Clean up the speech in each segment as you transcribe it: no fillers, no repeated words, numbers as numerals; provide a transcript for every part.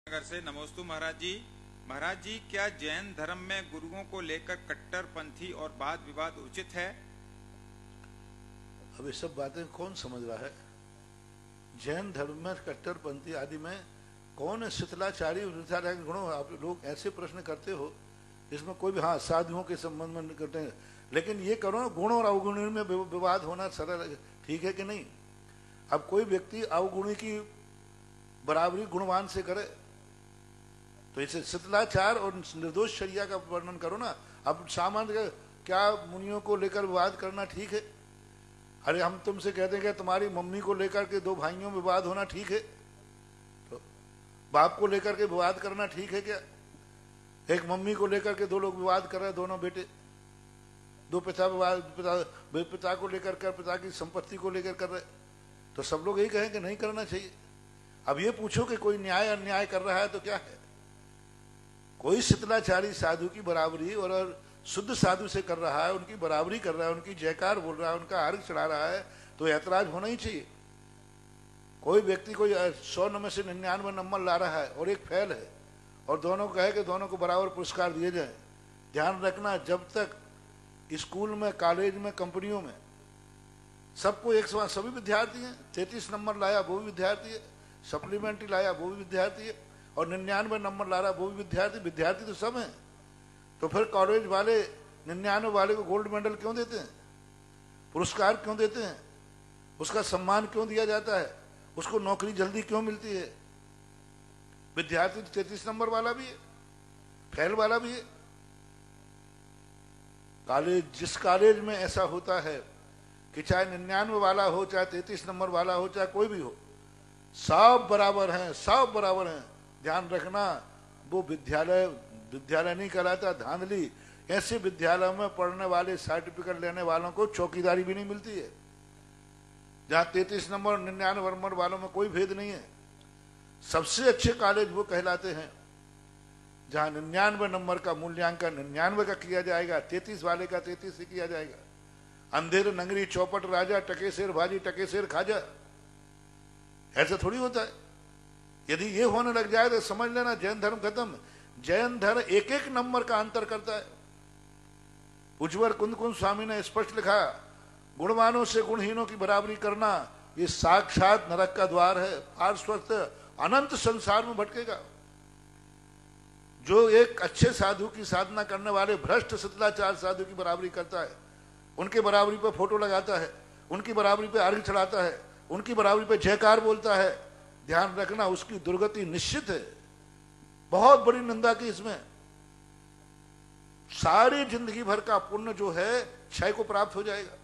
नगर से नमोस्तु महाराज जी। महाराज जी, क्या जैन धर्म में गुरुओं को लेकर कट्टरपंथी और वाद विवाद उचित है? अब ये सब बातें कौन समझ रहा है? जैन धर्म में कट्टरपंथी आदि में कौन है? शिथिलाचारी गुणों आप लोग ऐसे प्रश्न करते हो, इसमें कोई भी, हाँ साधुओं के संबंध में करते हैं, लेकिन ये करो ना, गुण और अवगुणी में विवाद होना सरल ठीक है कि नहीं? अब कोई व्यक्ति अवगुणी की बराबरी गुणवान से करे तो इसे शिथिलाचार और निर्दोष शरिया का वर्णन करो ना। अब सामान्य क्या मुनियों को लेकर विवाद करना ठीक है? अरे हम तुमसे कहते हैं कि तुम्हारी मम्मी को लेकर के दो भाइयों में विवाद होना ठीक है? तो बाप को लेकर के विवाद करना ठीक है क्या? एक मम्मी को लेकर के दो लोग विवाद कर रहे हैं, दोनों बेटे, दो पिता विवाद, पिता को लेकर कर, पिता की संपत्ति को लेकर कर रहे, तो सब लोग यही कहें कि नहीं करना चाहिए। अब ये पूछो कि कोई न्याय अन्याय कर रहा है तो क्या है? कोई शिथिलाचारी साधु की बराबरी और शुद्ध साधु से कर रहा है, उनकी बराबरी कर रहा है, उनकी जयकार बोल रहा है, उनका अर्घ चढ़ा रहा है, तो ऐतराज होना ही चाहिए। कोई व्यक्ति कोई 100 में से 99 नंबर ला रहा है और एक फेल है, और दोनों कहे कि दोनों को बराबर पुरस्कार दिए जाए। ध्यान रखना, जब तक स्कूल में, कॉलेज में, कंपनियों में सबको एक समान, सभी विद्यार्थी हैं। 33 नंबर लाया वो भी विद्यार्थी है, सप्लीमेंट्री लाया वो भी विद्यार्थी है, और 99 नंबर ला रहा वो भी विद्यार्थी। विद्यार्थी तो सब हैं। तो फिर कॉलेज वाले 99 वाले को गोल्ड मेडल क्यों देते हैं? पुरस्कार क्यों देते हैं? उसका सम्मान क्यों दिया जाता है? उसको नौकरी जल्दी क्यों मिलती है? विद्यार्थी 33 नंबर वाला भी है, फेल वाला भी है। कॉलेज, जिस कॉलेज में ऐसा होता है कि चाहे 99 वाला हो, चाहे 33 नंबर वाला हो, चाहे कोई भी हो, सब बराबर हैं, सब बराबर हैं। ध्यान रखना, वो विद्यालय नहीं कहलाता, धांधली। ऐसे विद्यालयों में पढ़ने वाले, सर्टिफिकेट लेने वालों को चौकीदारी भी नहीं मिलती है, जहां 33 नंबर और 99 नंबर वालों में कोई भेद नहीं है। सबसे अच्छे कॉलेज वो कहलाते हैं जहां 99 नंबर का मूल्यांकन 99 का किया जाएगा, 33 वाले का 33 से किया जाएगा। अंधेर नगरी चौपट राजा, टके शेर भाजी टके शेर खाजा, ऐसा थोड़ी होता है। यदि ये होने लग जाए तो समझ लेना जैन धर्म खत्म। जैन धर्म एक एक नंबर का अंतर करता है। उज्ज्वल कुंद स्वामी ने स्पष्ट लिखा, गुणवानों से गुणहीनों की बराबरी करना ये साक्षात नरक का द्वार है। पार्श्वस्थ अनंत संसार में भटकेगा। जो एक अच्छे साधु की साधना करने वाले भ्रष्ट शिथिलाचार साधु की बराबरी करता है, उनके बराबरी पर फोटो लगाता है, उनकी बराबरी पे अर्घ चढ़ाता है, उनकी बराबरी पे जयकार बोलता है, ध्यान रखना उसकी दुर्गति निश्चित है। बहुत बड़ी निंदा की इसमें। सारी जिंदगी भर का पुण्य जो है क्षय को प्राप्त हो जाएगा।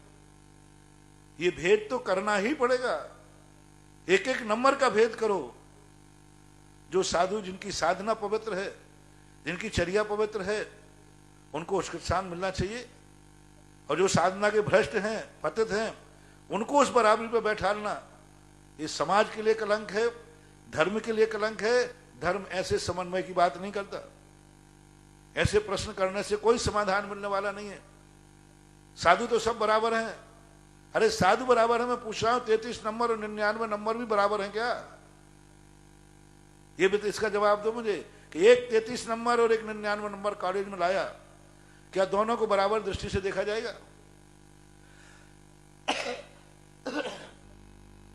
ये भेद तो करना ही पड़ेगा। एक एक नंबर का भेद करो। जो साधु जिनकी साधना पवित्र है, जिनकी चर्या पवित्र है, उनको उसका स्थान मिलना चाहिए। और जो साधना के भ्रष्ट हैं, पतित हैं, उनको उस बराबरी पर बैठालना ये समाज के लिए कलंक है, धर्म के लिए कलंक है। धर्म ऐसे समन्वय की बात नहीं करता। ऐसे प्रश्न करने से कोई समाधान मिलने वाला नहीं है। साधु तो सब बराबर हैं। अरे साधु बराबर है, मैं पूछ रहा हूं 33 नंबर और 99 नंबर भी बराबर हैं क्या? ये भी तो इसका जवाब दो मुझे कि एक 33 नंबर और एक 99 नंबर कॉलेज में लाया, क्या दोनों को बराबर दृष्टि से देखा जाएगा?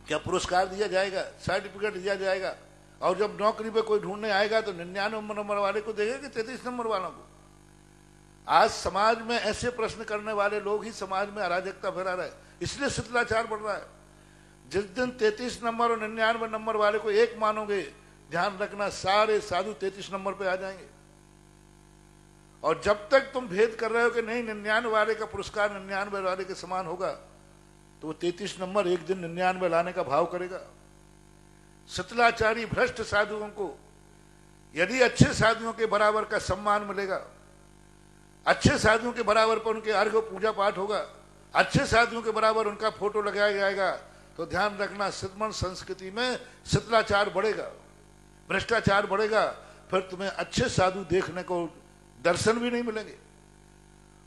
क्या पुरस्कार दिया जाएगा, सर्टिफिकेट दिया जाएगा? और जब नौकरी पे कोई ढूंढने आएगा तो 99 नंबर वाले को देगा कि 33 नंबर वालों को? आज समाज में ऐसे प्रश्न करने वाले लोग ही समाज में अराजकता फैला रहे, इसलिए शिथिलाचार बढ़ रहा है। जिस दिन 33 नंबर और 99 नंबर वाले को एक मानोगे, ध्यान रखना सारे साधु 33 नंबर पे आ जाएंगे। और जब तक तुम भेद कर रहे हो कि नहीं 99 वाले का पुरस्कार 99 वाले के समान होगा, तो वो 33 नंबर एक दिन 99 लाने का भाव करेगा। शिथिलाचारी भ्रष्ट साधुओं को यदि अच्छे साधुओं के बराबर का सम्मान मिलेगा, अच्छे साधुओं के बराबर पर उनके अर्घ पूजा पाठ होगा, अच्छे साधुओं के बराबर उनका फोटो लगाया जाएगा, तो ध्यान रखना सिद्धमन संस्कृति में शिथिलाचार बढ़ेगा, भ्रष्टाचार बढ़ेगा। फिर तुम्हें अच्छे साधु देखने को दर्शन भी नहीं मिलेंगे।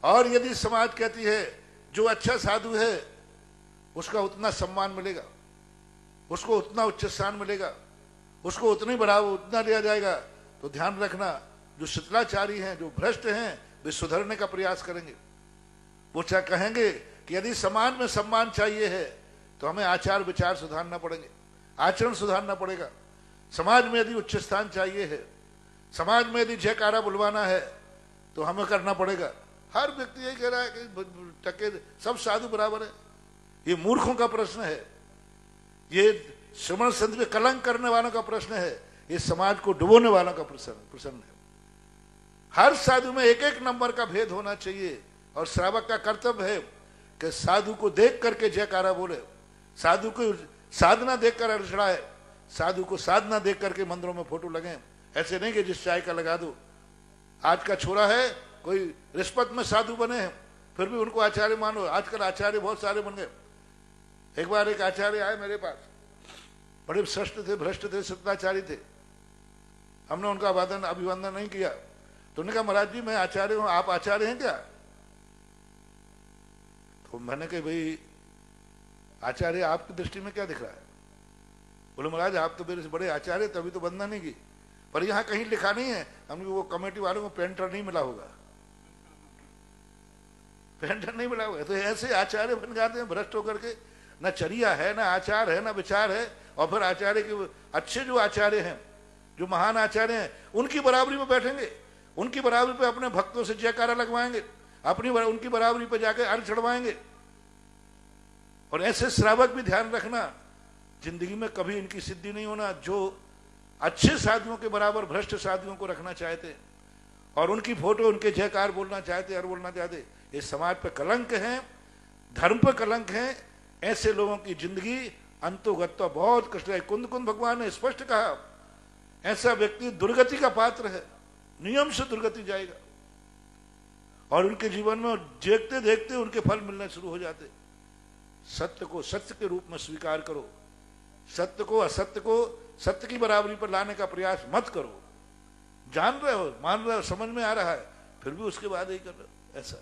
और यदि समाज कहती है जो अच्छा साधु है उसका उतना सम्मान मिलेगा, उसको उतना उच्च स्थान मिलेगा, उसको उतनी बराबर उतना लिया जाएगा। तो ध्यान रखना, जो शिथिलाचारी हैं, जो भ्रष्ट हैं, वे सुधरने का प्रयास करेंगे। वो क्या कहेंगे कि यदि समाज में सम्मान चाहिए है तो हमें आचार विचार सुधारना पड़ेंगे, आचरण सुधारना पड़ेगा। समाज में यदि उच्च स्थान चाहिए है, समाज में यदि जयकारा बुलवाना है तो हमें करना पड़ेगा। हर व्यक्ति यही कह रहा है कि टके सब साधु बराबर है। ये मूर्खों का प्रश्न है, ये श्रवण संत में कलंक करने वालों का प्रश्न है, ये समाज को डुबोने वालों का प्रश्न है। हर साधु में एक एक नंबर का भेद होना चाहिए और श्रावक का कर्तव्य है कि साधु को देख करके जयकारा बोले, साधु को साधना देखकर अड़चड़ाए, साधु को साधना देख करके मंदिरों में फोटो लगे। ऐसे नहीं कि जिस चाय का लगा दो। आज का छोरा है, कोई रिश्वत में साधु बने हैं फिर भी उनको आचार्य मानो। आजकल आचार्य बहुत सारे बन गए। एक बार एक आचार्य आए मेरे पास, बड़े श्रेष्ठ थे, भ्रष्ट थे, शिथिलाचारी थे। हमने उनका अभिवंदन नहीं किया तो उन्होंने कहा महाराज जी मैं आचार्य हूं, आप आचार्य हैं क्या? तो मैंने कहा भाई आचार्य आपकी दृष्टि में क्या दिख रहा है? बोले महाराज आप तो मेरे से बड़े आचार्य, तभी तो वंदना नहीं की। पर यहां कहीं लिखा नहीं है। हमने वो कमेटी वालों को पेंटर नहीं मिला होगा, पेंटर नहीं मिला होगा। तो ऐसे आचार्य बन जाते हैं भ्रष्ट होकर के, ना चर्या है, ना आचार है, ना विचार है। और फिर आचार्य के अच्छे जो आचार्य हैं, जो महान आचार्य हैं, उनकी बराबरी में बैठेंगे, उनकी बराबरी पे अपने भक्तों से जयकारा लगवाएंगे, उनकी बराबरी पे जाकर अर्घ चढ़वाएंगे। और ऐसे श्रावक भी ध्यान रखना, जिंदगी में कभी इनकी सिद्धि नहीं होना। जो अच्छे साधुओं के बराबर भ्रष्ट साधुओं को रखना चाहते और उनकी फोटो, उनके जयकार बोलना चाहते और बोलना चाहते, ये समाज पे कलंक है, धर्म पे कलंक है। ऐसे लोगों की जिंदगी अंतोगत्वा बहुत कष्ट है। कुंद भगवान ने स्पष्ट कहा, ऐसा व्यक्ति दुर्गति का पात्र है, नियम से दुर्गति जाएगा। और उनके जीवन में देखते देखते उनके फल मिलने शुरू हो जाते। सत्य को सत्य के रूप में स्वीकार करो, सत्य को असत्य को सत्य की बराबरी पर लाने का प्रयास मत करो। जान रहे हो, मान रहे हो, समझ में आ रहा है, फिर भी उसके बाद ही कर रहे हो ऐसा।